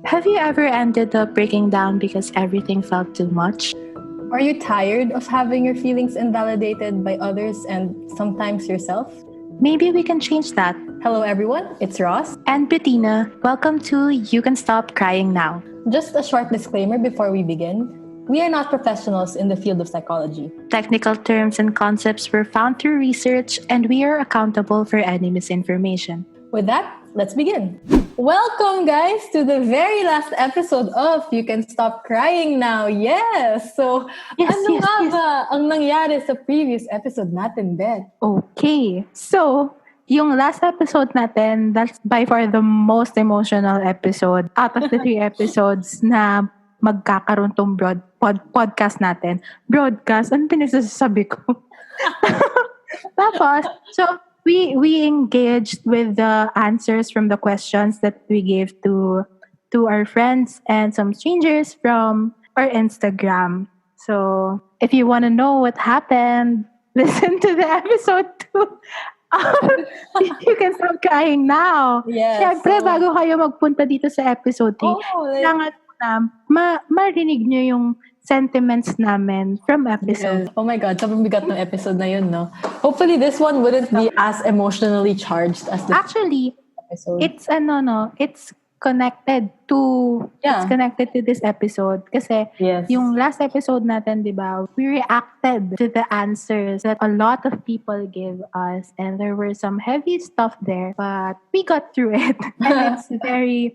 Have you ever ended up breaking down because everything felt too much? Are you tired of having your feelings invalidated by others and sometimes yourself? Maybe we can change that. Hello, everyone. It's Ross. And Bettina, welcome to You Can Stop Crying Now. Just a short disclaimer before we begin. We are not professionals in the field of psychology. Technical terms and concepts were found through research, and we are accountable for any misinformation. With that, let's begin. Welcome, guys, to the very last episode of You Can Stop Crying Now. Yes! So, ano nga ba ang nangyari sa previous episode natin, Beth? Okay. So, yung last episode natin, that's by far the most emotional episode out of the 3 episodes na magkakaroon tong podcast natin. Broadcast? Ano pinagsasabi ko? Tapos, so, we engaged with the answers from the questions that we gave to our friends and some strangers from our Instagram. So, if you want to know what happened, listen to the episode 2. You Can Stop Crying Now. Yes. Siyempre, bago kayo magpunta dito sa episode 3, kailangan na marinig nyo yung sentiments namin from episode. Yes. Oh my God, sobrang bigat ng episode na yun, no? Hopefully, this one wouldn't be as emotionally charged as the Actually, episode. it's connected to this episode kasi Yes. yung last episode natin, di ba, we reacted to the answers that a lot of people gave us, and there were some heavy stuff there, but we got through it. And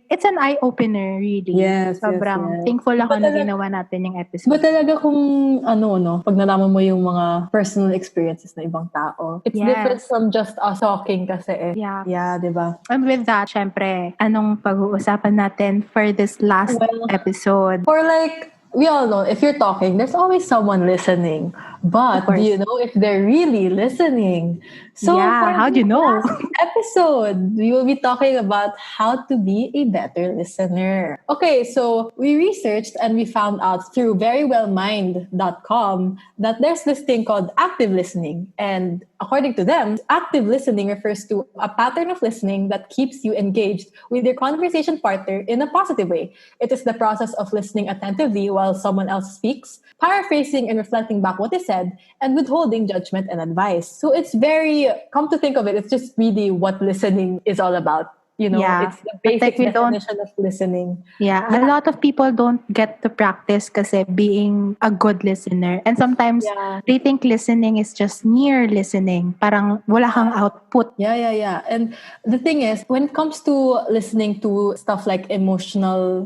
it's an eye-opener, really. Yes, Sobrang yes. thankful ako na ginawa natin yung episode. But talaga kung pag nalaman mo yung mga personal experiences ng ibang tao, it's Yes. different from just us talking kasi eh. Yeah. Yeah, di ba? And with that, syempre, anong pag-uusapan natin for this last episode? Or like, we all know, if you're talking, there's always someone listening. But do you know if they're really listening? So Yeah, for how do you know? last episode, we will be talking about how to be a better listener. Okay, so we researched and we found out through verywellmind.com that there's this thing called active listening. And according to them, active listening refers to a pattern of listening that keeps you engaged with your conversation partner in a positive way. It is the process of listening attentively while someone else speaks, paraphrasing and reflecting back what is said, and withholding judgment and advice. So it's very, come to think of it, it's just really what listening is all about. You know, Yeah. it's the basic we don't- definition of listening. Yeah, a lot of people don't get to practice kasi being a good listener. And sometimes Yeah. they think listening is just mere listening. Parang wala kang output. Yeah. And the thing is, when it comes to listening to stuff like emotional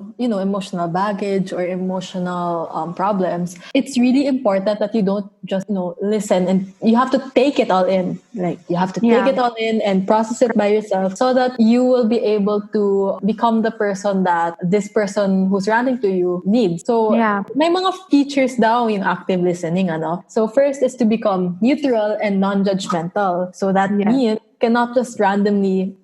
baggage or emotional problems, it's really important that you don't just, listen, and you have to take it all in. Like, you have to take it all in and process it by yourself so that you will be able to become the person that this person who's ranting to you needs. So, may mga features daw yung active listening, ano? So, first is to become neutral and non-judgmental. So, that means you cannot just randomly,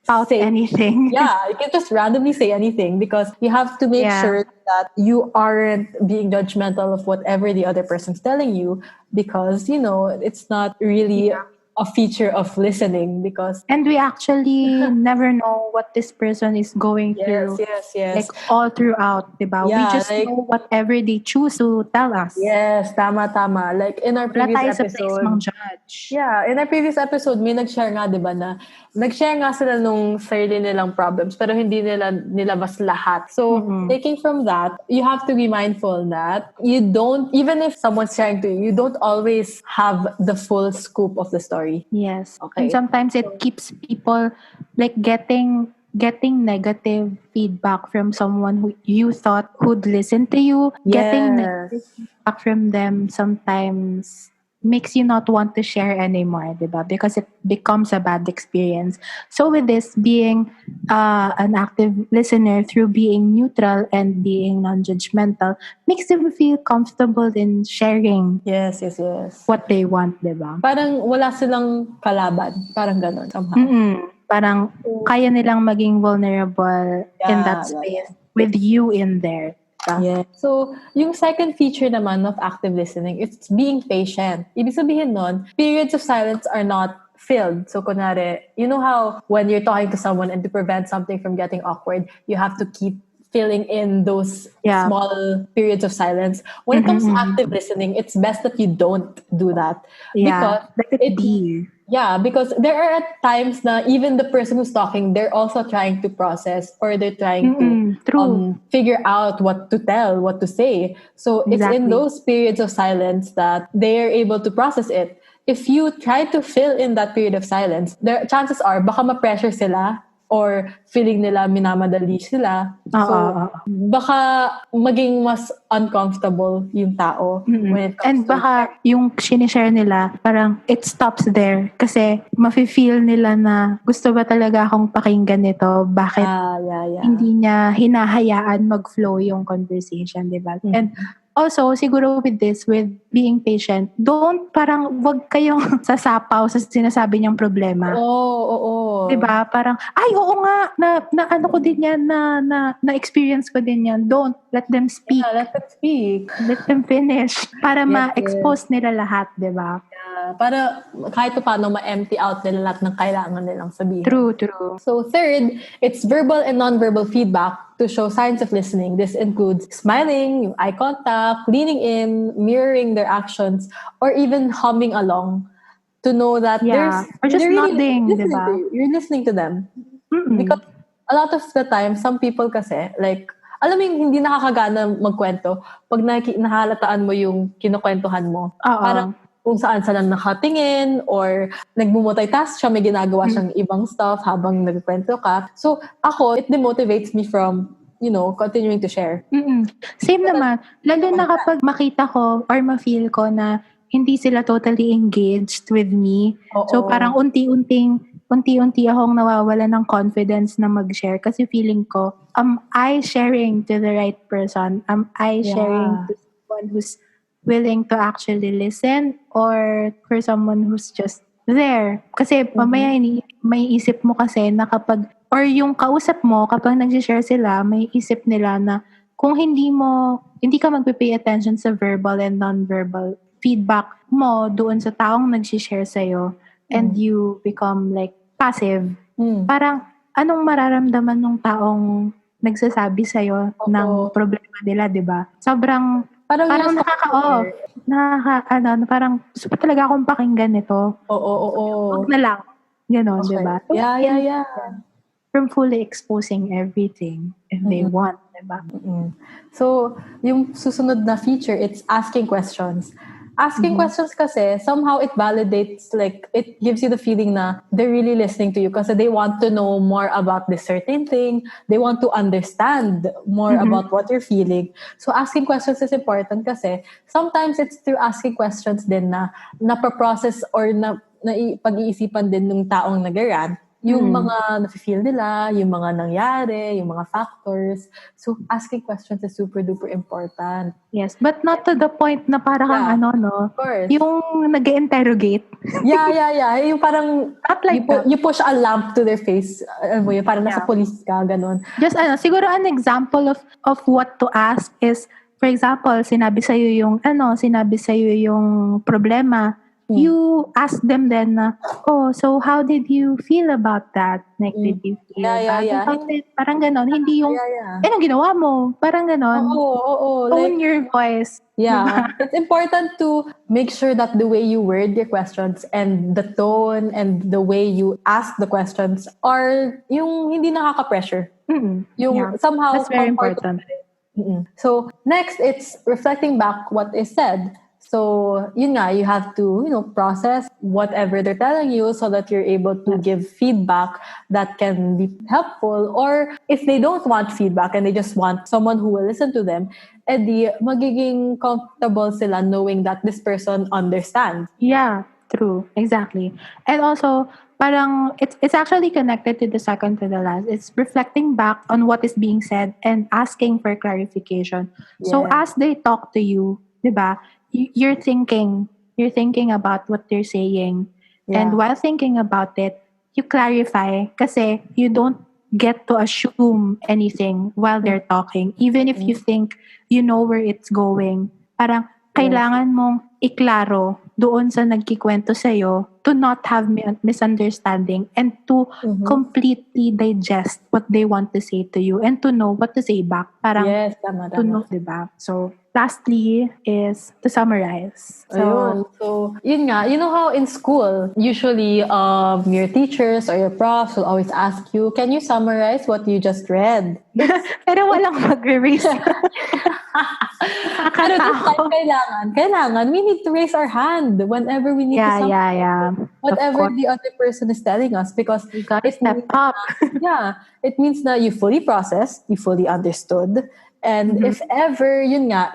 Spout anything. Yeah, you can just randomly say anything because you have to make sure that you aren't being judgmental of whatever the other person's telling you because, it's not really a feature of listening because... And we actually never know what this person is going through. Yes. Like all throughout, diba? Yeah, we just know whatever they choose to tell us. Yes, tama. Like in our Wala previous tayo sa place episode... mang judge. Yeah, in our previous episode, may nag-share nga, diba, na nag-share nga sila nung sarili nilang problems pero hindi nila nilabas lahat. So, taking from that, you have to be mindful that you don't, even if someone's sharing to you, you don't always have the full scoop of the story. Yes. Okay. And sometimes it keeps people like getting negative feedback from someone who you thought would listen to you. Getting negative feedback from them sometimes makes you not want to share anymore, diba? Because it becomes a bad experience. So with this, being an active listener through being neutral and being non-judgmental makes them feel comfortable in sharing Yes. what they want, diba? Parang wala silang kalaban. Parang ganon, somehow. Parang kaya nilang maging vulnerable in that space with you in there. Yeah. So, yung second feature naman of active listening, it's being patient. Ibig sabihin nun, periods of silence are not filled. So, kunwari, you know how when you're talking to someone and to prevent something from getting awkward, you have to keep filling in those small periods of silence. When it comes to active listening, it's best that you don't do that. Yeah, Because let it be. Yeah, because there are at times na even the person who's talking, they're also trying to process or they're trying to figure out what to tell, what to say. So it's in those periods of silence that they're able to process it. If you try to fill in that period of silence, there chances are baka ma-pressure sila or feeling nila minamadali sila. So baka maging mas uncomfortable yung tao when it comes And baka yung sinishare nila, parang it stops there. Kasi mafe-feel nila na gusto ba talaga akong pakinggan nito? Bakit hindi niya hinahayaan mag-flow yung conversation, di ba? And also, siguro with this, with being patient, wag kayong sasapaw sa sinasabi niyang problema. Oo. Diba? Parang, ay, oo nga, na ano ko din yan, na experience ko din yan. Don't let them speak. Yeah, let them speak. Let them finish. Para ma-expose nila lahat, diba? Para kahit paano ma-empty out nila lahat ng kailangan nilang sabihin. True. So third, it's verbal and non-verbal feedback to show signs of listening. This includes smiling, yung eye contact, leaning in, mirroring their actions, or even humming along to know that or just nodding, diba? You're listening to them. Because a lot of the time, some people kasi, like, alam mo yung hindi nakakagana magkwento pag nahalataan mo yung kinukwentuhan mo. Parang kung saan lang nakatingin or nagmumultitask siya, may ginagawa siyang ibang stuff habang nagkwento ka. So, ako, it demotivates me from, continuing to share. Same naman. Lalo na kapag makita ko or ma-feel ko na hindi sila totally engaged with me. So, parang unti-unti akong nawawala ng confidence na mag-share kasi feeling ko, am I sharing to the right person? Am I sharing to someone who's willing to actually listen or for someone who's just there? Kasi mamaya may isip mo kasi na kapag, or yung kausap mo, kapag nag-share sila, may isip nila na kung hindi ka magpipay attention sa verbal and non-verbal feedback mo doon sa taong nag-share sa'yo and you become like passive, parang anong mararamdaman ng taong nagsasabi sa'yo ng problema nila, di ba? Sobrang parang nakaka-off. Parang gusto pa talaga akong pakinggan nito. Huwag na lang. Ganon, di ba? Yeah. From fully exposing everything if they want, di ba? So, yung susunod na feature, it's asking questions. Asking questions kasi, somehow it validates, like, it gives you the feeling na they're really listening to you kasi they want to know more about this certain thing. They want to understand more about what you're feeling. So asking questions is important kasi sometimes it's through asking questions din na napaprocess or na pag-iisipan din ng taong nag-rant yung mga nafe-feel nila, yung mga nangyari, yung mga factors. So, asking questions is super duper important. Yes, but not to the point na parang Of course. Yung nag-interrogate. Yeah. Yung parang, Not like you push a lamp to their face. Yung parang nasa police ka, ganun. Just siguro an example of what to ask is, for example, sinabi sa'yo yung problema. You ask them then, so how did you feel about that? Like, did you feel bad about it? Parang ganon. Hindi yung, anong ginawa mo? Parang ganon. Oo. Tone your voice. Yeah. It's important to make sure that the way you word your questions and the tone and the way you ask the questions are yung hindi nakaka-pressure. Yung somehow that's very important. So, next, it's reflecting back what is said. So, yun nga, you have to, process whatever they're telling you so that you're able to give feedback that can be helpful. Or if they don't want feedback and they just want someone who will listen to them, edi magiging comfortable sila knowing that this person understands. Yeah, true. Exactly. And also, parang it's actually connected to the second to the last. It's reflecting back on what is being said and asking for clarification. Yeah. So as they talk to you, diba, you're thinking about what they're saying. Yeah. And while thinking about it, you clarify kasi you don't get to assume anything while they're talking. Even if you think you know where it's going, parang kailangan mong iklaro doon sa nagkikwento sa'yo to not have misunderstanding and to completely digest what they want to say to you and to know what to say back. Parang Yes, tama, to know, diba? So, lastly is to summarize. Ayun. So, yun nga, you know how in school, usually your teachers or your profs will always ask you, can you summarize what you just read? Pero walang mag-erase. Pero this time, kailangan, we need to raise our hand whenever we need to summarize whatever the other person is telling us, because you gotta step up. It means that you fully processed, you fully understood. And if ever, yun nga,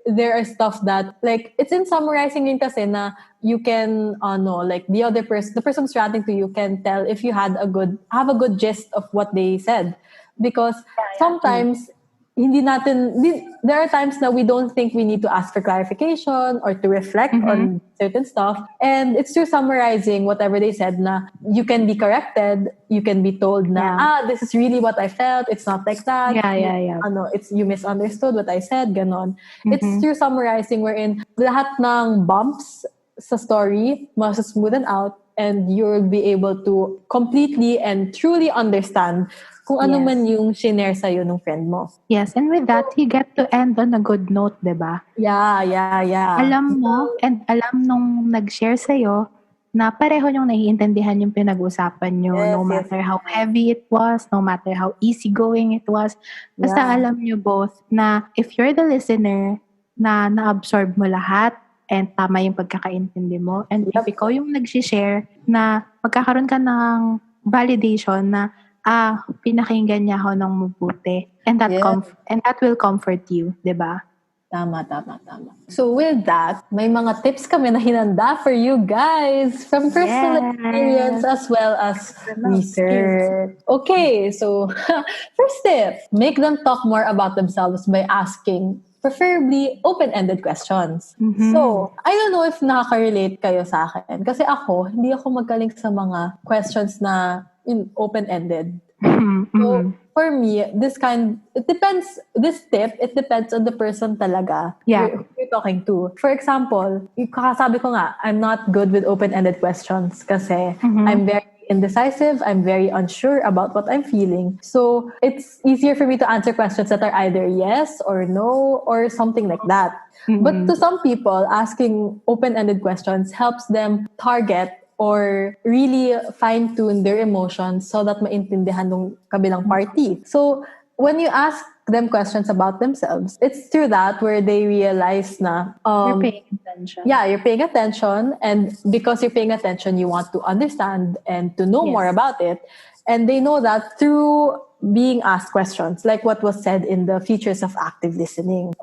there are stuff that, like, it's in summarizing yun kasi na you can, like the person who's ranting to you can tell if you have a good gist of what they said. Because sometimes, there are times that we don't think we need to ask for clarification or to reflect on certain stuff. And it's through summarizing whatever they said na you can be corrected, you can be told na, this is really what I felt, it's not like that. It's you misunderstood what I said, ganon. It's through summarizing wherein lahat ng bumps sa story must smoothen out and you'll be able to completely and truly understand kung ano man yung shinare sa'yo ng friend mo. Yes, and with that, you get to end on a good note, diba? Yeah. Alam mo, and alam nung nag-share sa'yo, na pareho yung naiintindihan yung pinag-usapan nyo, no matter how heavy it was, no matter how easygoing it was. Basta alam nyo both na if you're the listener, na na-absorb mo lahat, and tama yung pagkakaintindi mo, and if ikaw yung nag-share, na magkakaroon ka ng validation na pinakinggan niya ako ng mabuti. And that will comfort you, di ba? Tama. So with that, may mga tips kami na hinanda for you guys from personal experience as well as research. Okay, so first tip, make them talk more about themselves by asking preferably open-ended questions. So, I don't know if nakaka-relate kayo sa akin. Kasi hindi ako magaling sa mga questions na open-ended. So, for me, it depends on the person talaga you're talking to. For example, kakasabi ko nga, I'm not good with open-ended questions kasi I'm very indecisive, I'm very unsure about what I'm feeling. So, it's easier for me to answer questions that are either yes or no or something like that. But to some people, asking open-ended questions helps them target or really fine-tune their emotions so that maintindihan ng kabilang party. So, when you ask them questions about themselves, it's through that where they realize na you're paying attention. Yeah, you're paying attention, and because you're paying attention, you want to understand and to know more about it. And they know that through being asked questions, like what was said in the features of active listening.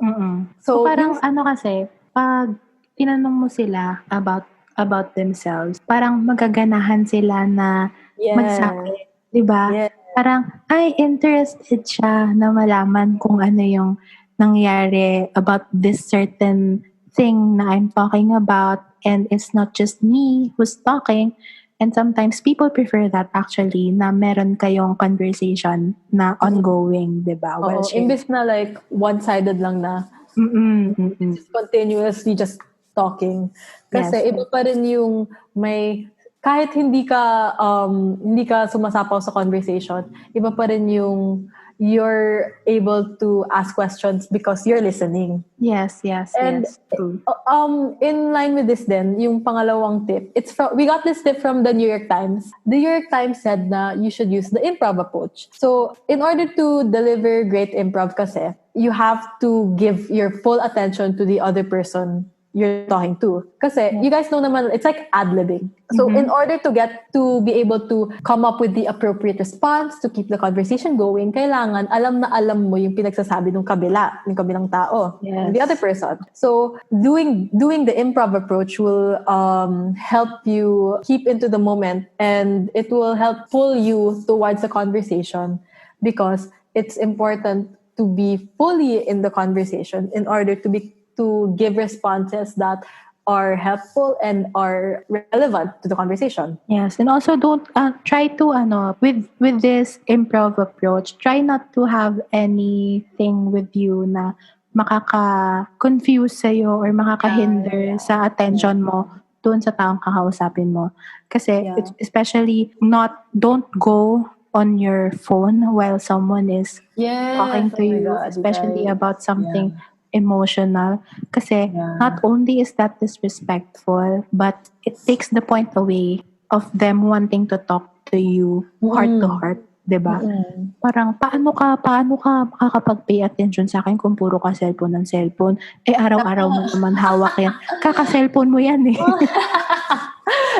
So parang kasi, pag tinanong mo sila about themselves, parang magaganahan sila na magsabi, diba? Yes. Parang, interested siya na malaman kung ano yung nangyari about this certain thing na I'm talking about, and it's not just me who's talking. And sometimes people prefer that actually, na meron kayong conversation na ongoing, diba? Imbis na like one-sided lang na just continuously just talking. Kasi iba pa rin yung kahit hindi ka sumasapaw sa conversation, iba pa rin yung you're able to ask questions because you're listening. Yes, true. In line with this then, yung pangalawang tip, we got this tip from the New York Times. The New York Times said na you should use the improv approach. So, in order to deliver great improv kasi, you have to give your full attention to the other person you're talking to. Kasi, you guys know naman, it's like ad-libbing. So, in order to be able to come up with the appropriate response, to keep the conversation going, kailangan alam na alam mo yung pinagsasabi ng kabilang tao, the other person. So, doing the improv approach will help you keep into the moment, and it will help pull you towards the conversation, because it's important to be fully in the conversation in order to give responses that are helpful and are relevant to the conversation. Yes, and also don't try to with this improv approach, try not to have anything with you na makaka-confuse sa'yo or makaka-hinder sa attention mo doon sa taong kakausapin mo. Kasi Yeah. especially don't go on your phone while someone is talking Yes. to Oh my you, God, you especially guys. about something emotional. Kasi Yeah. not only is that disrespectful, but it takes the point away of them wanting to talk to you heart to heart, 'di ba? Parang paano ka makakapag-pay attention sa akin kung puro ka cellphone ng cellphone? Eh araw-araw mo naman hawak 'yan. Kaka-cellphone mo 'yan eh.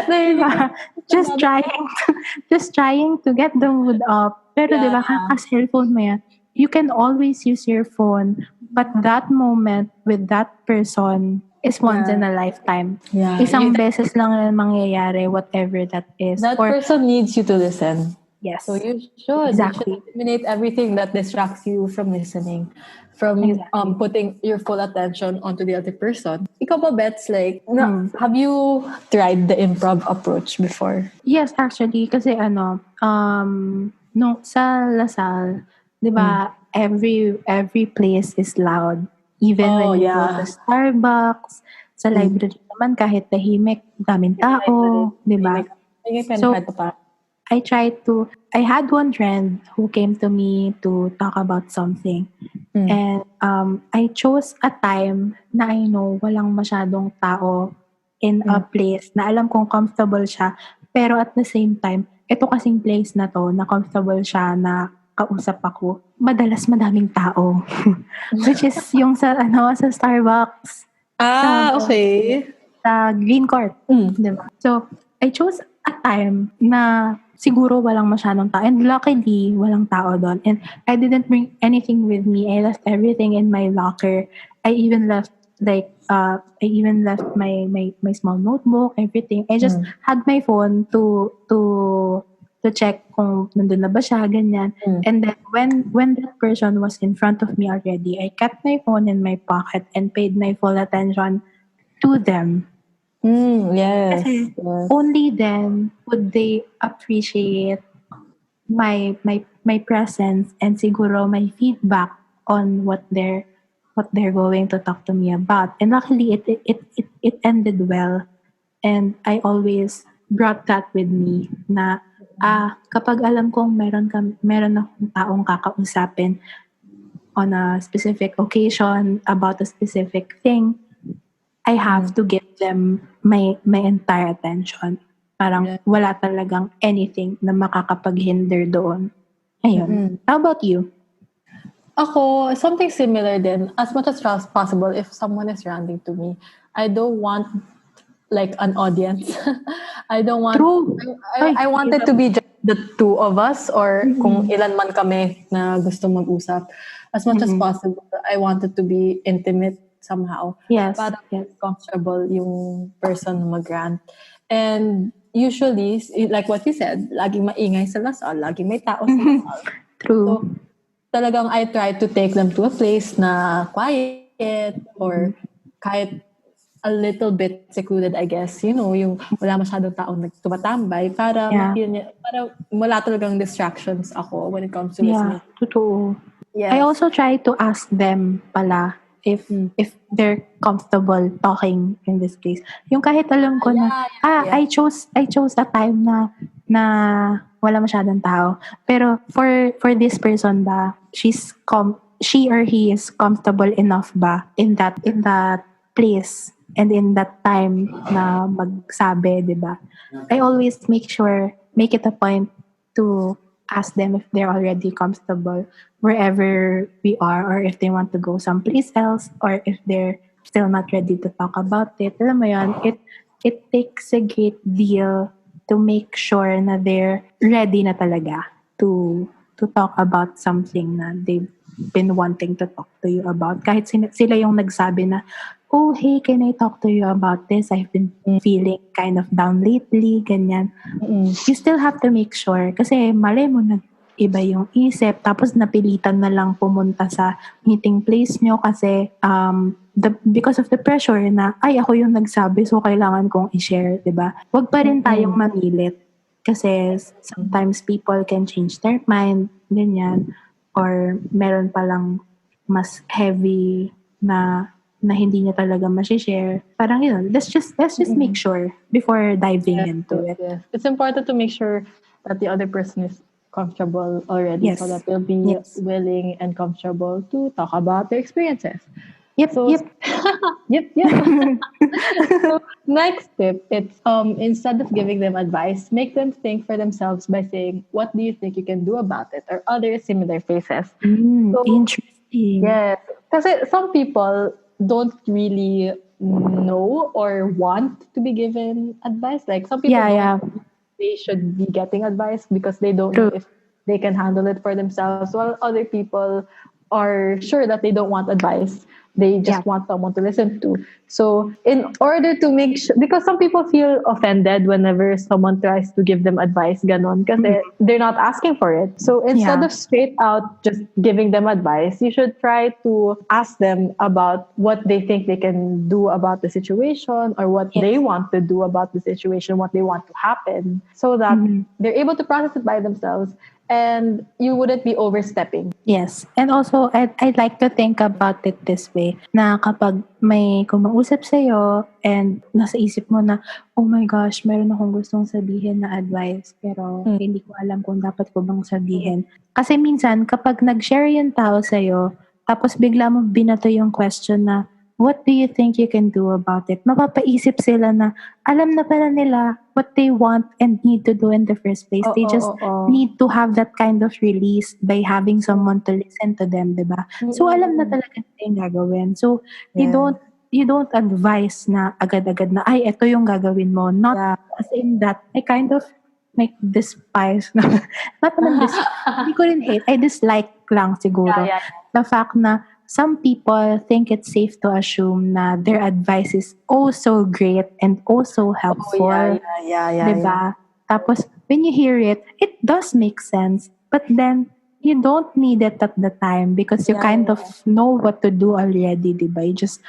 Diba? Just trying to get the mood up. Pero Yeah. 'di ba kaka-cellphone mo 'yan. You can always use your phone, but that moment with that person is once in a lifetime. Yeah. Isang beses lang yan mangyayari, whatever that is. That person needs you to listen. Yes. So you should. Exactly. You should eliminate everything that distracts you from listening, from Exactly. putting your full attention onto the other person. Ikaw ba, Bets, have you tried the improv approach before? Yes, actually, kasi no, sa Lasal, 'di ba, every place is loud. Even when you go to Starbucks, sa library naman kahit tahimik, daming tao, 'di ba? So, I had one friend who came to me to talk about something. And I chose a time na I know walang masyadong tao in a place na alam kong comfortable siya. Pero at the same time, ito kasing place na to na comfortable siya na kausap ako, madalas madaming tao. Which is yung sa Starbucks. Okay. Sa Green Court. Diba? So, I chose a time na siguro walang masyadong tao. And luckily, walang tao doon. And I didn't bring anything with me. I left everything in my locker. I even left my small notebook, everything. I just had my phone to check kung nandun na ba siya, ganyan. And then when that person was in front of me already, I kept my phone in my pocket and paid my full attention to them. Yes. Kasi only then would they appreciate my presence and siguro my feedback on what they're going to talk to me about. And luckily it ended well. And I always brought that with me na kapag alam kong meron akong taong kakausapin on a specific occasion about a specific thing, I have to give them my entire attention. Parang wala talagang anything na makakapaghinder doon. Ayun. How about you? Ako, something similar din. As much as possible, if someone is ranting to me, I don't want like an audience. I don't want... True. I want it to be just the two of us or kung ilan man kami na gusto mag-usap. As much as possible, I want it to be intimate somehow. Yes. Para comfortable yung person na mag-rant. And usually, like what you said, laging maingay sa Lasal, laging may tao sa Lasal. True. So, talagang I try to take them to a place na quiet or kahit a little bit secluded, I guess. You know, yung wala masyadong taong tumatambay para para wala talagang distractions ako when it comes to listening. Yeah, totoo. Yes. I also try to ask them pala if they're comfortable talking in this place. Yung kahit alam ko na I chose a time na wala masyadong tao. Pero for this person ba, she or he is comfortable enough ba in that place and in that time na magsabi, 'di ba? I always make it a point to ask them if they're already comfortable wherever we are, or if they want to go someplace else, or if they're still not ready to talk about it. Alam mo yun, it takes a great deal to make sure na they're ready na talaga to talk about something na they've been wanting to talk to you about. Kahit sila yung nagsabi na, oh, hey, can I talk to you about this? I've been feeling kind of down lately, ganyan. You still have to make sure. Kasi malay mo iba yung isip, tapos napilitan na lang pumunta sa meeting place nyo kasi because of the pressure na, ay, ako yung nagsabi, so kailangan kong i-share, diba? Huwag pa rin tayong mamilit. Kasi sometimes people can change their mind, ganyan. Or meron palang mas heavy na hindi niya talaga ma-share. Parang yun, let's just make sure before diving into it. Yes. It's important to make sure that the other person is comfortable already so Yes. that they'll be Yes. willing and comfortable to talk about their experiences. Yep. So, yep. So next tip, it's instead of giving them advice, make them think for themselves by saying, "What do you think you can do about it?" or other similar phrases. So Interesting. yes, because some people don't really know or want to be given advice. Like some people don't think they should be getting advice because they don't know True. if they can handle it for themselves, while other people are sure that they don't want advice. They just want someone to listen to. So, in order to make sure, because some people feel offended whenever someone tries to give them advice, ganon, because they're not asking for it. So, instead of straight out just giving them advice, you should try to ask them about what they think they can do about the situation or what they want to do about the situation, what they want to happen, so that they're able to process it by themselves and you wouldn't be overstepping. Yes. And also, I'd like to think about it this way, na kapag may kumausap sa'yo and nasa isip mo na, oh my gosh, meron akong gustong sabihin na advice, pero hindi ko alam kung dapat ko bang sabihin. Kasi minsan, kapag nag-share yung tao sa'yo, tapos bigla mo binato yung question na, what do you think you can do about it? Mapapaisip sila na alam na pala nila what they want and need to do in the first place. They just need to have that kind of release by having someone to listen to them, diba? So alam na talaga nila yung gagawin. So you don't advise na agad-agad na, ay, ito yung gagawin mo. Not as in that, I kind of despise. Not naman hindi ko rin hate. I dislike lang siguro. The fact na some people think it's safe to assume na their advice is oh so great and oh so helpful. Diba? Tapos, when you hear it, it does make sense. But then, you don't need it at the time because you kind of know what to do already, diba? You just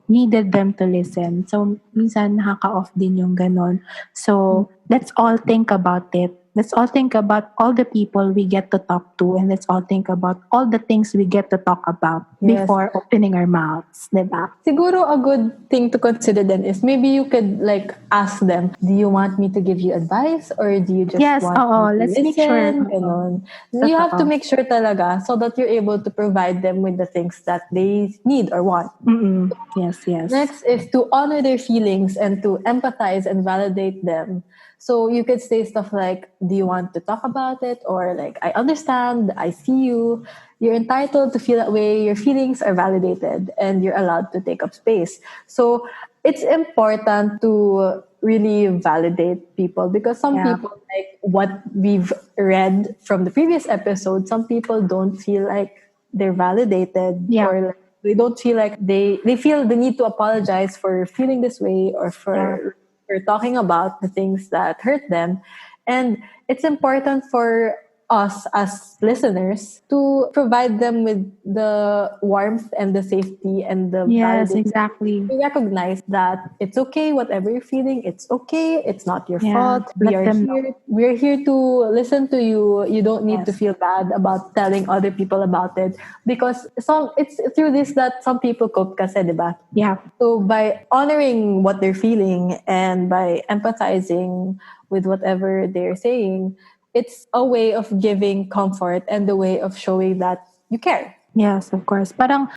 needed them to listen. So, minsan nakaka-off din yung ganon. So, let's all think about it. Let's all think about all the people we get to talk to, and let's all think about all the things we get to talk about before opening our mouths, diba? Siguro a good thing to consider then is maybe you could like ask them, do you want me to give you advice or do you just want me to let's listen? make sure. Ganon. You have to make sure talaga so that you're able to provide them with the things that they need or want. Yes. Next is to honor their feelings and to empathize and validate them. So you could say stuff like, do you want to talk about it? Or like, I understand, I see you. You're entitled to feel that way. Your feelings are validated and you're allowed to take up space. So it's important to really validate people because some people, like what we've read from the previous episode, some people don't feel like they're validated or like, they don't feel like they feel the need to apologize for feeling this way or for talking about the things that hurt them. And it's important for us as listeners to provide them with the warmth and the safety and the validation. Exactly. We recognize that it's okay, whatever you're feeling, it's okay. It's not your fault. We're here to listen to you. You don't need to feel bad about telling other people about it because it's through this that some people cope kasi, diba? Yeah. So by honoring what they're feeling and by empathizing with whatever they're saying, it's a way of giving comfort and the way of showing that you care. Yes, of course. Parang,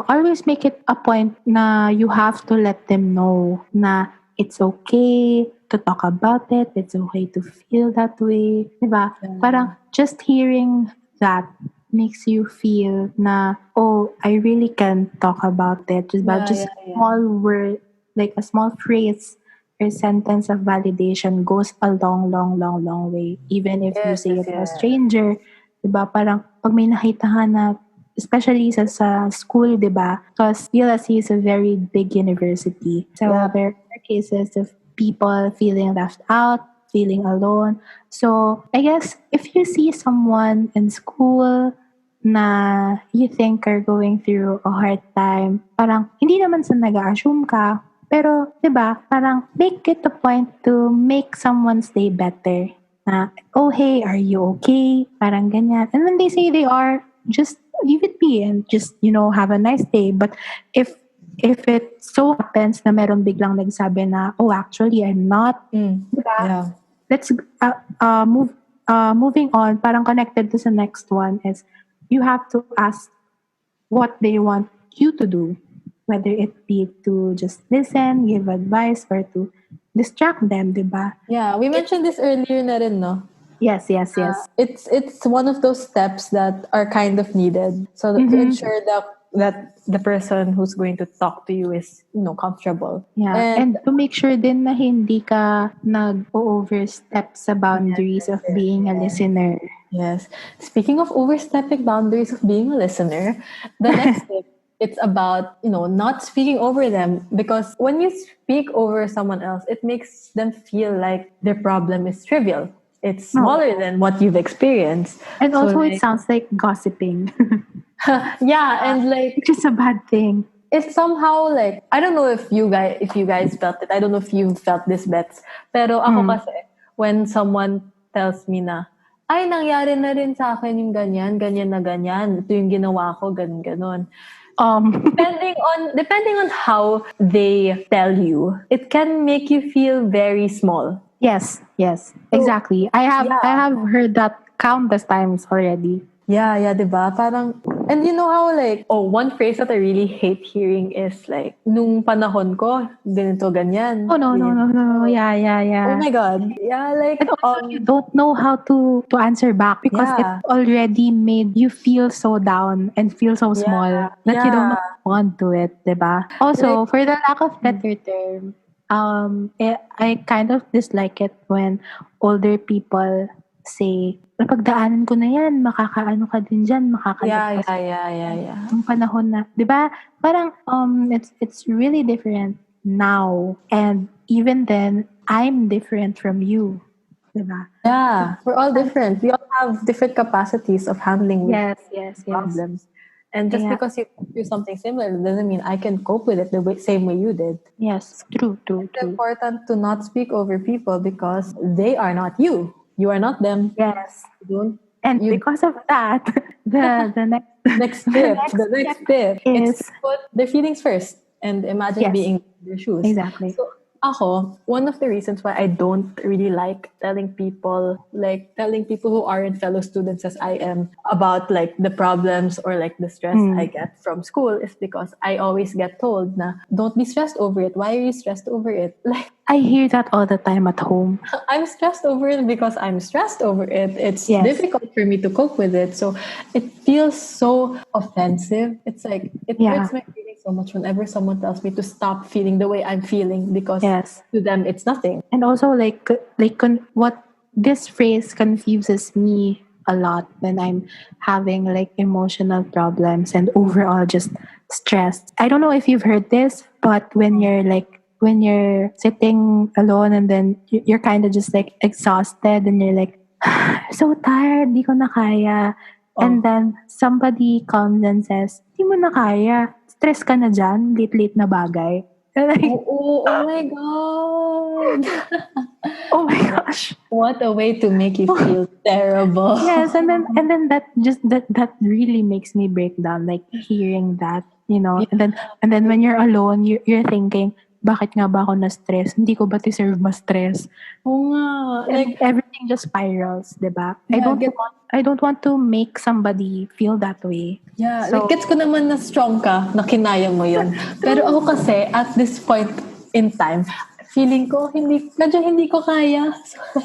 always make it a point na you have to let them know na it's okay to talk about it. It's okay to feel that way. Diba? Parang just hearing that makes you feel na, oh, I really can talk about it. Just small word, like a small phrase or sentence of validation goes a long way. Even if you say it to a stranger, diba? Parang pag may nakita ka na, especially sa school, diba? Because USC is a very big university. So there are cases of people feeling left out, feeling alone. So I guess if you see someone in school na you think are going through a hard time, parang hindi naman sa nag-assume ka, pero, diba, parang make it a point to make someone's day better. Na, oh, hey, are you okay? Parang ganyan. And when they say they are, just leave it be and just, have a nice day. But if it so happens na meron biglang nagsabi na, oh, actually, I'm not, diba? Yeah. Let's moving on, parang connected to the next one is you have to ask what they want you to do, whether it be to just listen, give advice, or to distract them, diba? Yeah, we mentioned this earlier na rin, no? Yes. It's one of those steps that are kind of needed so that to ensure that the person who's going to talk to you is comfortable. Yeah, and to make sure din na hindi ka nag-overstep sa boundaries of being a listener. Yes. Speaking of overstepping boundaries of being a listener, the next tip, it's about, not speaking over them, because when you speak over someone else, it makes them feel like their problem is trivial. It's smaller than what you've experienced. And also it sounds like gossiping. Yeah, and like which is a bad thing. It's somehow like, I don't know if you guys felt it. I don't know if you felt this, Bets. Pero ako kasi, when someone tells me na, ay, nangyari na rin sa akin yung ganyan na ganyan. Ito yung ginawa ko, ganon. Depending on how they tell you, it can make you feel very small. Yes, exactly. I have heard that countless times already. Yeah, diba? Parang, and you know how like, one phrase that I really hate hearing is like, nung panahon ko, ganito, ganyan. Oh, no. Yeah. Oh my God. Yeah, like, and also, you don't know how to answer back because it already made you feel so down and feel so small that you don't want to it, diba? Also, for the lack of better term, I kind of dislike it when older people say, napagdaanan ko na yan, makakaano ka din dyan, makakadagpas. Yeah. Yung panahon na, di ba? Parang, it's really different now. And even then, I'm different from you. Di ba? Yeah, we're all different. We all have different capacities of handling yes. problems. And just because you do something similar doesn't mean I can cope with it the same way you did. Yes, true. It's important to not speak over people because they are not you. You are not them. Yes. Because of that, the next tip is put their feelings first and imagine being in their shoes. Exactly. So, one of the reasons why I don't really like telling people who aren't fellow students as I am about like the problems or like the stress I get from school is because I always get told na don't be stressed over it. Why are you stressed over it? Like I hear that all the time at home. I'm stressed over it because I'm stressed over it. It's difficult for me to cope with it. So it feels so offensive. It's like it hurts my feelings so much whenever someone tells me to stop feeling the way I'm feeling because to them it's nothing. And also what this phrase confuses me a lot when I'm having like emotional problems and overall just stressed. I don't know if you've heard this, but when you're sitting alone and then you're kind of just like exhausted and you're like, so tired, di ko na kaya. And then somebody comes and says, di mo na kaya, stress ka na dyan, late na bagay. Like, oh my God. Oh my gosh. What a way to make you feel terrible. Yes, and then that really makes me break down, like hearing that, and then when you're alone, you're thinking, bakit nga ba ako na-stress? Hindi ko ba deserve ma-stress? Oo nga. Like, everything just spirals, diba? I don't want to make somebody feel that way. Yeah, so, gets ko naman na strong ka, na kinaya mo yun. Pero ako kasi, at this point in time, feeling ko, medyo hindi ko kaya.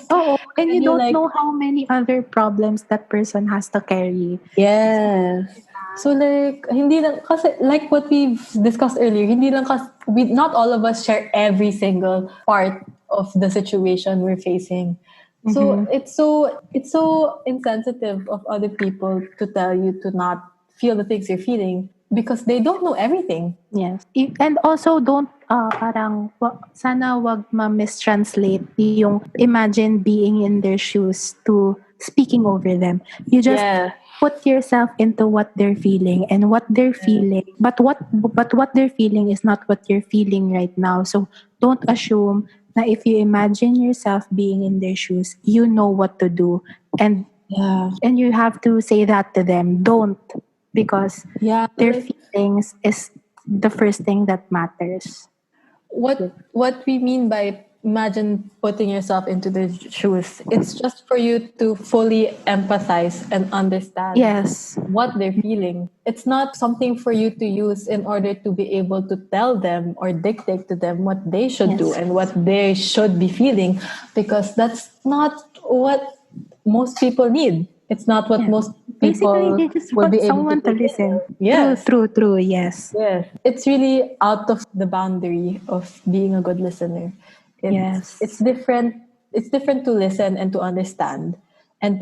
So, and you don't know how many other problems that person has to carry. Yes. So hindi lang, kasi like what we've discussed earlier, not all of us share every single part of the situation we're facing. So it's so insensitive of other people to tell you to not feel the things you're feeling because they don't know everything. Yes. And also don't sana wag mistranslate yung imagine being in their shoes to speaking over them. You just put yourself into what they're feeling and what they're feeling. But what they're feeling is not what you're feeling right now. So don't assume that if you imagine yourself being in their shoes, you know what to do. And Yeah. And you have to say that to them. Don't, because Yeah. their Like feelings is the first thing that matters. what we mean by imagine putting yourself into their shoes, it's just for you to fully empathize and understand Yes. what they're feeling. It's not something for you to use in order to be able to tell them or dictate to them what they should do Yes. and what they should be feeling, because that's not what most people need. It's not what Yeah. most Basically, people they just will be want able to someone to listen. fulfill. True, Yes. true, true. Yes. Yes, it's really out of the boundary of being a good listener. It's Yes. different. It's different to listen and to understand and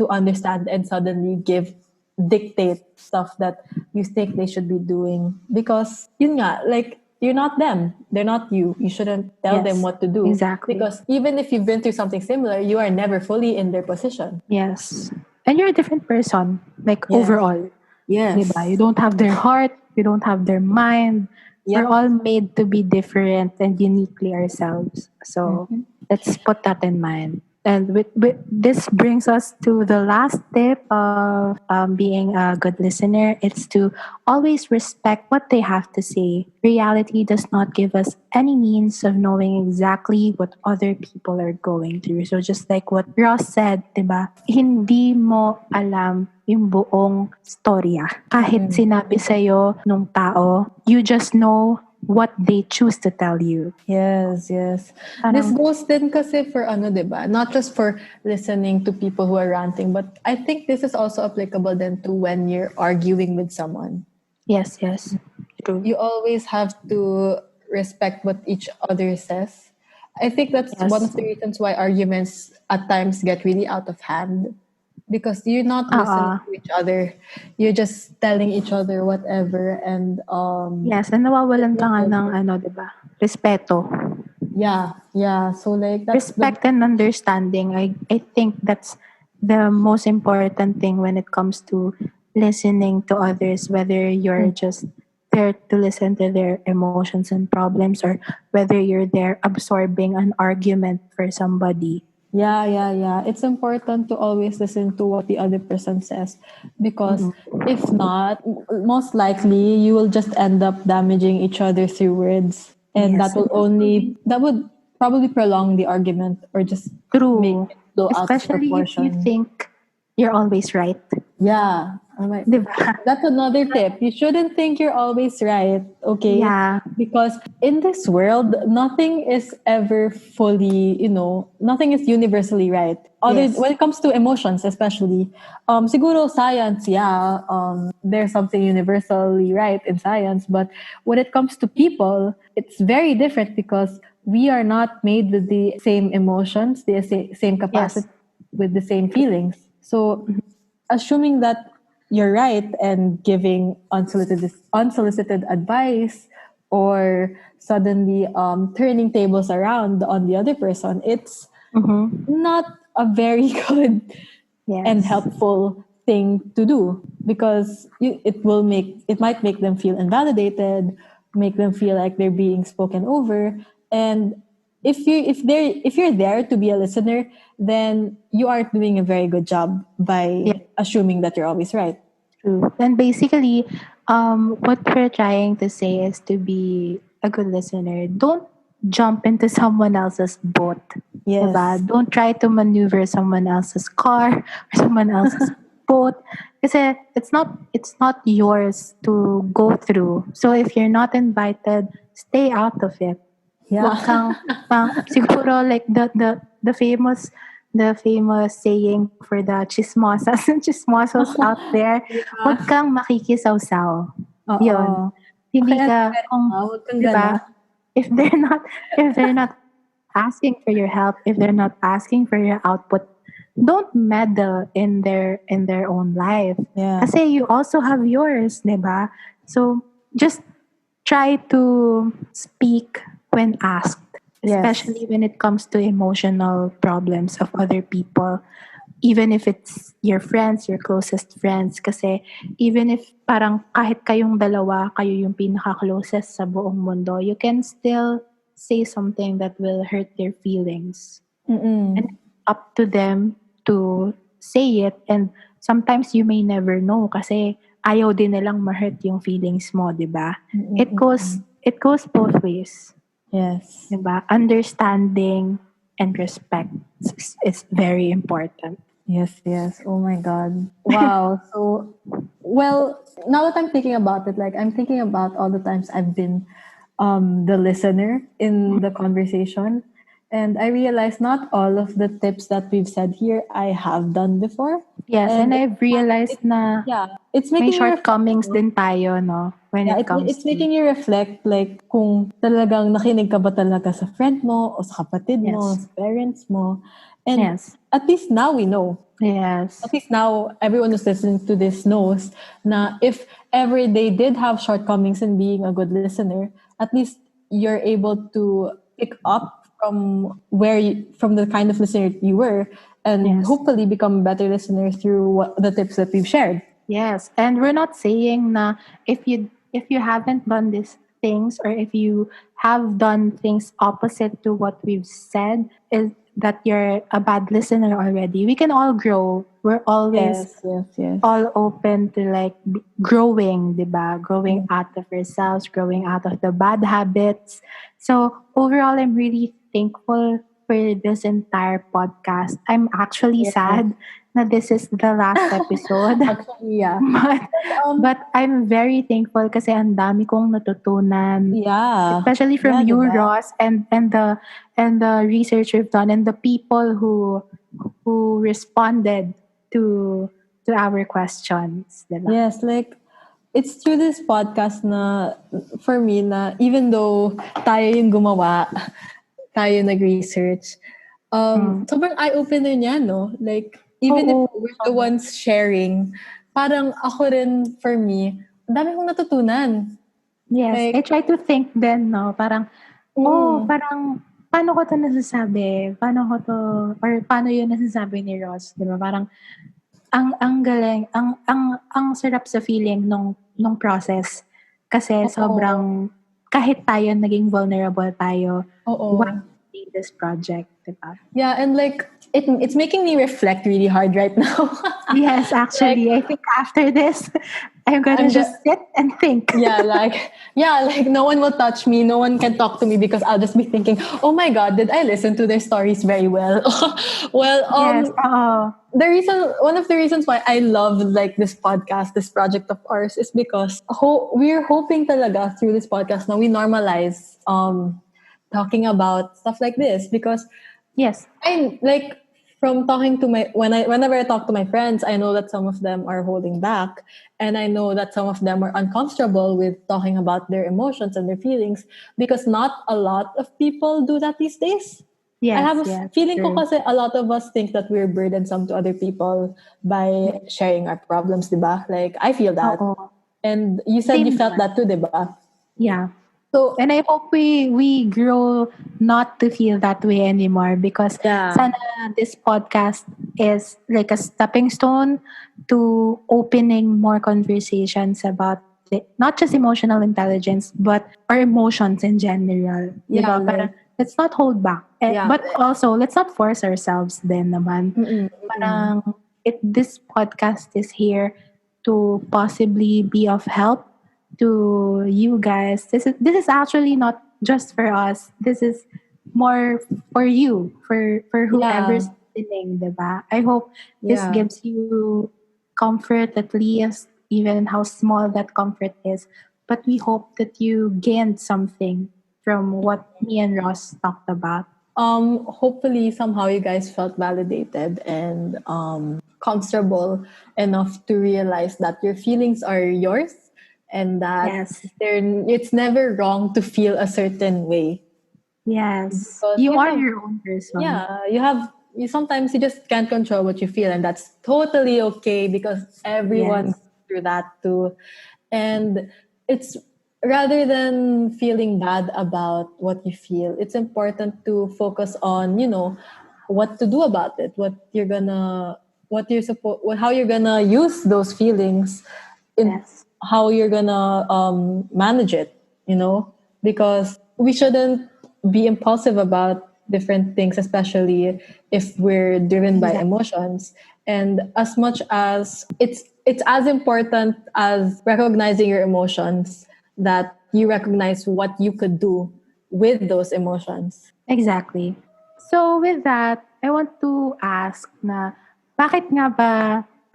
suddenly give dictate stuff that you think they should be doing, because yun nga, like you're not them, they're not you. You shouldn't tell them Yes. what to do, Exactly. because even if you've been through something similar, you are never fully in their position. Yes. And you're a different person, like Yes. overall. Diba? You Yes. don't have their heart, you don't have their mind. We're Yep. all made to be different and uniquely ourselves. So Mhm. let's put that in mind. And this brings us to the last tip of being a good listener. It's to always respect what they have to say. Reality does not give us any means of knowing exactly what other people are going through. So just like what Ross said, diba? Hindi mo alam yung buong storya. Kahit Mm-mm. sinabi sa'yo nung tao, you just know what they choose to tell you. Yes, yes. This Parang, goes din kasi for ano, 'di ba? Not just for listening to people who are ranting, but I think this is also applicable then to when you're arguing with someone. yes, yes. True. You always have to respect what each other says. I think that's one Yes. of the reasons why arguments at times get really out of hand, because you're not listening to each other. You're just telling each other whatever, and Yes, and nawawalan ka nga ng ano, 'di ba? Respeto. yeah, yeah. So like that's the Respect and understanding. I think that's the most important thing when it comes to listening to others, whether you're just there to listen to their emotions and problems or whether you're there absorbing an argument for somebody. Yeah, yeah, yeah. It's important to always listen to what the other person says, because Mhm. if not, most likely you will just end up damaging each other through words, and Yes. that would probably prolong the argument or just make True. it go out of Especially if you proportion. think you're always right. Yeah. I'm like, 'Di ba? that's another tip. You shouldn't think you're always right, okay? Yeah. Because in this world, nothing is ever fully, nothing is universally right. Other Yes. when it comes to emotions, especially, siguro science, yeah, there's something universally right in science, but when it comes to people, it's very different, because we are not made with the same emotions, the same Yes. capacity, with the same feelings. So assuming that you're right and giving unsolicited advice, or suddenly turning tables around on the other person, it's Mm-hmm. not a very good and Yes. helpful thing to do, because it might make them feel invalidated, make them feel like they're being spoken over, and if you're there to be a listener, then you aren't doing a very good job by Yeah. assuming that you're always right. True. And basically, what we're trying to say is to be a good listener. Don't jump into someone else's boat. Yes. Diba? Don't try to maneuver someone else's car or someone else's boat. Because it's not yours to go through. So if you're not invited, stay out of it. Yeah. Wag kang siguro like the famous saying for the chismosas and chismosos out there, wag Yeah. kang makikisawsaw. Yun. Oo. Hindi ka Pakialam kung ka, huwag kang 'di ba? gano'n. If they're not if they're not asking for your help, if they're not asking for your output, don't meddle in their own life. Yeah. Kasi you also have yours, 'di ba? So just try to speak when asked, Yes. especially when it comes to emotional problems of other people, even if it's your friends, your closest friends. Kasi even if parang kahit kayong dalawa, kayo yung pinaka-closest sa buong mundo, you can still say something that will hurt their feelings. And Mm. up to them to say it, and sometimes you may never know kasi ayaw din nilang ma-hurt yung feelings mo, 'di ba? It goes both ways, Yes. 'di ba? Understanding and respect is very important. Yes, yes. Oh my God. Wow. So, well, now that I'm thinking about it, like I'm thinking about all the times I've been the listener in the conversation. And I realized not all of the tips that we've said here I have done before. Yes, and And I've realized na yeah, it's may making me reflect. shortcomings din tayo, no? When Yeah, it comes it's to, making you reflect like kung talagang nakinig ka ba talaga sa friend mo o sa kapatid mo, yes, sa parents mo. And yes, at least now we know. yes, At least now everyone who's listening to this knows na if ever they did have shortcomings in being a good listener, at least you're able to pick up from the kind of listener you were, and yes. hopefully become better listeners through the tips that we've shared. Yes, and we're not saying na if you haven't done these things, or if you have done things opposite to what we've said, is that you're a bad listener already. We can all grow. We're always Yes, yes, yes. all open to like growing, 'di ba? Growing Yeah. out of ourselves, growing out of the bad habits. So overall, I'm really thankful for this entire podcast. I'm actually Yes. sad na this is the last episode. Actually, yeah. but Um, but I'm very thankful kasi ang dami kong natutunan, yeah. especially from Yeah, you, diba? Ross, and the research we've done, and the people who responded to our questions, diba? Yes, like it's through this podcast na for me na even though tayo yung gumawa, tayo nag-research, sobrang eye-opener niya, no? Like, even if Oo. we're the ones sharing, parang ako rin, for me, ang dami kong natutunan. Yes, I Like, try to think then, no, parang, parang, paano ko to nasasabi? Paano ko to, or paano yun nasasabi ni Ross, di ba? Parang, ang galing, ang sarap sa feeling nung process. Kasi sobrang, kahit tayo naging vulnerable tayo, oo. while doing this project, di ba? Yeah, and like, it's making me reflect really hard right now. Yes, actually, I think after this, I'm gonna I'm just sit and think. yeah, like no one will touch me, no one can talk to me because I'll just be thinking, oh my God, did I listen to their stories very well? Well, Yes, oo. one of the reasons why I love like this podcast, this project of ours, is because we're hoping talaga through this podcast now we normalize talking about stuff like this, because Yes. I like from talking to whenever I talk to my friends, I know that some of them are holding back, and I know that some of them are uncomfortable with talking about their emotions and their feelings, because not a lot of people do that these days. I Yes, have a yes, feeling ko true. kasi a lot of us think that we're burdensome to other people by sharing our problems, diba? Like, I feel that. Oo. And you said you Same felt naman. that too, diba? Yeah. So, And I hope we grow not to feel that way anymore, because yeah. sana this podcast is like a stepping stone to opening more conversations about not just emotional intelligence, but our emotions in general. Yeah, Diba? like- Parang, let's not hold back. Yeah. But also, let's not force ourselves then naman. Parang, this podcast is here to possibly be of help to you guys. This is actually not just for us. This is more for you, for whoever's listening, diba? I hope this Yeah. gives you comfort, at least, even how small that comfort is. But we hope that you gained something from what me and Ross talked about. Hopefully somehow you guys felt validated and comfortable enough to realize that your feelings are yours, and that Yes. it's never wrong to feel a certain way. Yes. Because You you are have- your own person. Yeah, you sometimes you just can't control what you feel, and that's totally okay, because everyone Yes. goes through that too. And it's rather than feeling bad about what you feel, it's important to focus on, what to do about it, how you're gonna use those feelings, in Yes. how you're gonna manage it, because we shouldn't be impulsive about different things, especially if we're driven by Exactly. emotions. And as much as it's as important as recognizing your emotions, that you recognize what you could do with those emotions. Exactly. So with that, I want to ask na bakit nga ba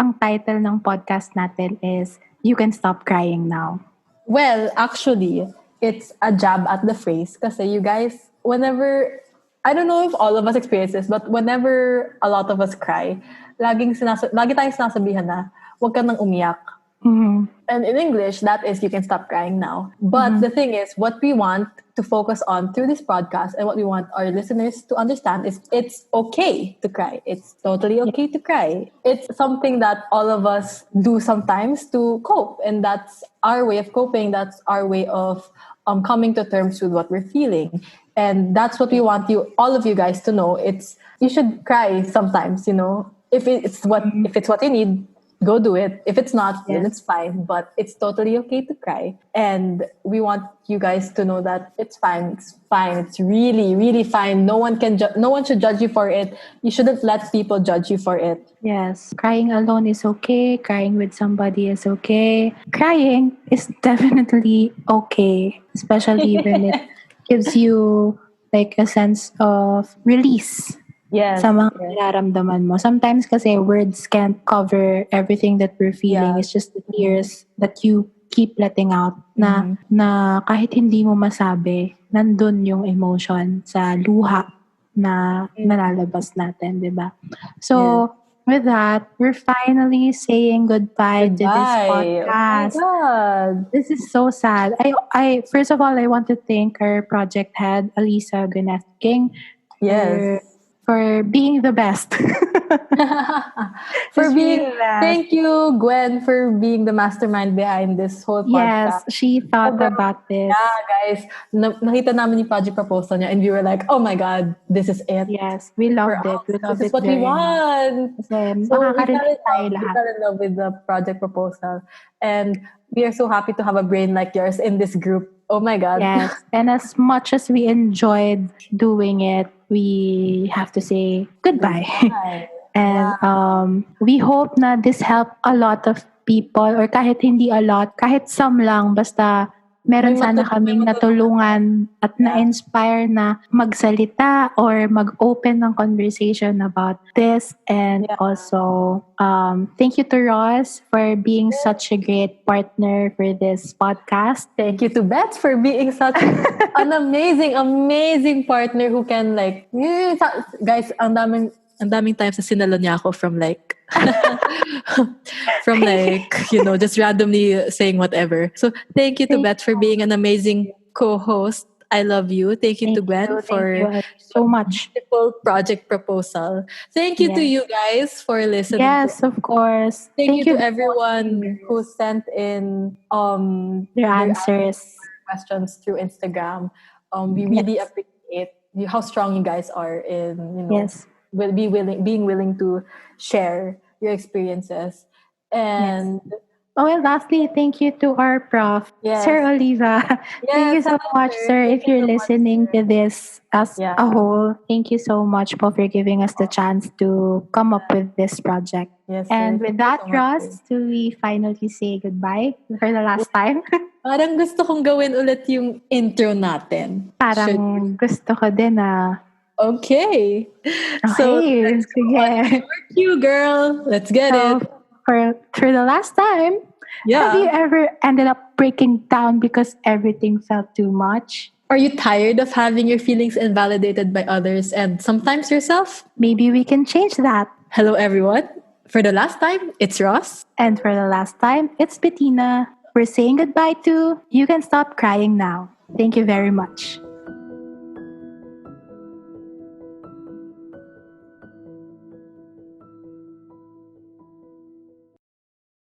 ang title ng podcast natin is You Can Stop Crying Now? Well, actually, it's a jab at the phrase kasi you guys, whenever, I don't know if all of us experience this, but whenever a lot of us cry, lagi tayong sinasabihan na, huwag ka nang umiyak. Mhm. And in English, that is you can stop crying now. But the thing is, what we want to focus on through this podcast and what we want our listeners to understand is it's okay to cry. It's totally okay to cry. It's something that all of us do sometimes to cope. And that's our way of coping. That's our way of coming to terms with what we're feeling. And that's what we want you, all of you guys to know. It's, you should cry sometimes, you know, if it's what you need, go do it. If it's not, then Yes. it's fine. But it's totally okay to cry. And we want you guys to know that it's fine. It's fine. It's really, really fine. No one should judge you for it. You shouldn't let people judge you for it. Yes. Crying alone is okay. Crying with somebody is okay. Crying is definitely okay, especially when it gives you like a sense of release Yes. sa mga Yes. nararamdaman mo. Sometimes kasi words can't cover everything that we're feeling. Yeah. It's just the tears that you keep letting out na kahit hindi mo masabi, nandun yung emotion sa luha na nalalabas natin, di ba? So, with that, we're finally saying goodbye to this podcast. Oh my God. This is so sad. I first of all, I want to thank our project head, Alisa Gwyneth King, Yes. for being the best. For Just being, the best. thank you, Gwen, for being the mastermind behind this whole podcast. Yes, she thought Sobrang- about this. Yeah, guys, nakita namin yung project proposal niya and we were like, oh my God, this is it. Yes, we loved For it. We us, loved this is it what we very much. want. Kasi So we makaka-relate tayo we lahat. fell in love with the project proposal. And we are so happy to have a brain like yours in this group. Oh my God. Yes, and as much as we enjoyed doing it, we have to say goodbye. And we hope na this helped a lot of people, or kahit hindi a lot, kahit some lang, basta meron May sana kaming natulungan at na-inspire na magsalita or mag-open ng conversation about this. And also, thank you to Ross for being such a great partner for this podcast. Thank you to Beth for being such an amazing partner who can like, guys, ang daming times na sinalo niya ako from like, just randomly saying whatever. So thank you to Beth for being an amazing co-host. I love you. Thank you to Gwen for so much. Beautiful project proposal. Thank you to you guys for listening. Yes, of course. Thank you to everyone who sent in their answers, questions through Instagram. We really appreciate how strong you guys are in being willing to share your experiences. And and lastly, thank you to our prof, Sir Oliva. Thank you so much, sir, if you're listening to this as a whole. Thank you so much for giving us the chance to come up with this project. Yes, and with that, Ross, do we finally say goodbye for the last time? Parang gusto kong gawin ulit yung intro natin. Parang gusto ko din na. Okay. So, let's go on you, girl. Let's get it. For the last time, have you ever ended up breaking down because everything felt too much? Are you tired of having your feelings invalidated by others and sometimes yourself? Maybe we can change that. Hello, everyone. For the last time, it's Ross. And for the last time, it's Bettina. We're saying goodbye to You Can Stop Crying Now. Thank you very much.